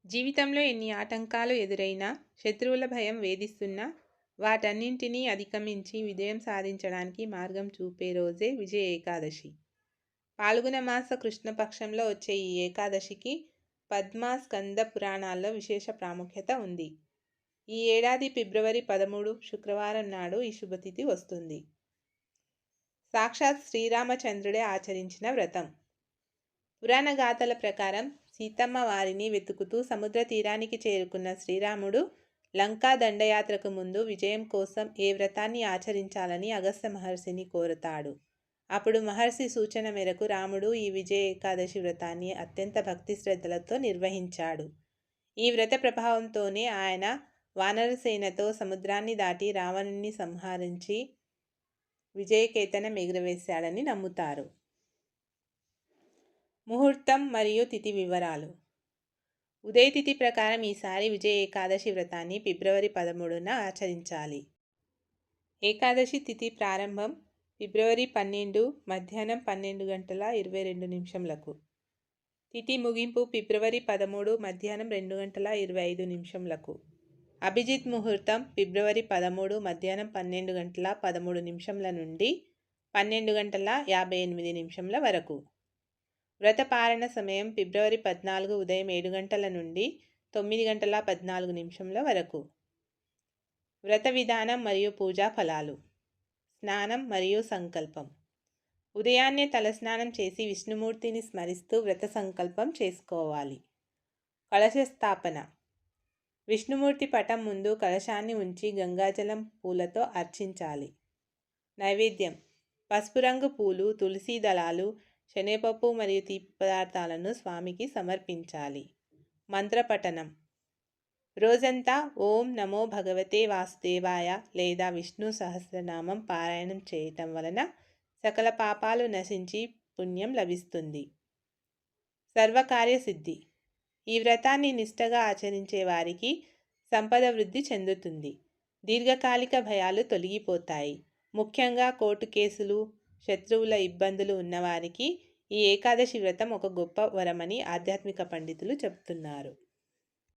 జీవితంలో ఎన్ని ఆటంకాలు ఎదురైనా, శత్రువుల భయం వేధిస్తున్నా, వాటన్నింటినీ అధిగమించి విజయం సాధించడానికి మార్గం చూపే రోజే విజయ ఏకాదశి. పాల్గొన మాస కృష్ణపక్షంలో వచ్చే ఈ ఏకాదశికి పద్మ, స్కంద పురాణాల్లో విశేష ప్రాముఖ్యత ఉంది. ఈ ఏడాది ఫిబ్రవరి 13 శుక్రవారం నాడు ఈ శుభతిథి వస్తుంది. సాక్షాత్ శ్రీరామచంద్రుడే ఆచరించిన వ్రతం. పురాణ గాథల ప్రకారం సీతమ్మ వారిని వెతుకుతూ సముద్ర తీరానికి చేరుకున్న శ్రీరాముడు లంకా దండయాత్రకు ముందు విజయం కోసం ఏ వ్రతాన్ని ఆచరించాలని అగస్త్య మహర్షిని కోరతాడు. అప్పుడు మహర్షి సూచన మేరకు రాముడు ఈ విజయ ఏకాదశి వ్రతాన్ని అత్యంత భక్తి శ్రద్ధలతో నిర్వహించాడు. ఈ వ్రత ప్రభావంతోనే ఆయన వానరసేనతో సముద్రాన్ని దాటి రావణుని సంహరించి విజయకేతనం ఎగురవేశాడని నమ్ముతారు. ముహూర్తం మరియు తిథి వివరాలు. ఉదయతిథి ప్రకారం ఈసారి విజయ ఏకాదశి వ్రతాన్ని ఫిబ్రవరి 13న ఆచరించాలి. ఏకాదశి తిథి ప్రారంభం ఫిబ్రవరి 12 మధ్యాహ్నం 12:22 తిథి ముగింపు ఫిబ్రవరి 13 మధ్యాహ్నం 2:25 అభిజిత్ ముహూర్తం ఫిబ్రవరి 13 మధ్యాహ్నం 12:13 నుండి 12:58 వరకు. వ్రత పారణ సమయం ఫిబ్రవరి 14 ఉదయం 7 గంటల నుండి 9:14 వరకు. వ్రత విధానం మరియు పూజా ఫలాలు. స్నానం మరియు సంకల్పం. ఉదయాన్నే తలస్నానం చేసి విష్ణుమూర్తిని స్మరిస్తూ వ్రత సంకల్పం చేసుకోవాలి. కలశ స్థాపన. విష్ణుమూర్తి పటం ముందు కలశాన్ని ఉంచి గంగాజలం పూలతో అర్చించాలి. నైవేద్యం: పసుపు రంగు పూలు, తులసి దళాలు, శనగపప్పు మరియు తీపి పదార్థాలను స్వామికి సమర్పించాలి. మంత్రపఠనం. రోజంతా ఓం నమో భగవతే వాసుదేవాయ లేదా విష్ణు సహస్రనామం పారాయణం చేయటం వలన సకల పాపాలు నశించి పుణ్యం లభిస్తుంది. సర్వకార్యసిద్ధి. ఈ వ్రతాన్ని నిష్ఠగా ఆచరించే వారికి సంపద వృద్ధి చెందుతుంది. దీర్ఘకాలిక భయాలు తొలగిపోతాయి. ముఖ్యంగా కోర్టు కేసులు, శత్రువుల ఇబ్బందులు ఉన్నవారికి ఈ ఏకాదశి వ్రతం ఒక గొప్ప వరమని ఆధ్యాత్మిక పండితులు చెబుతున్నారు.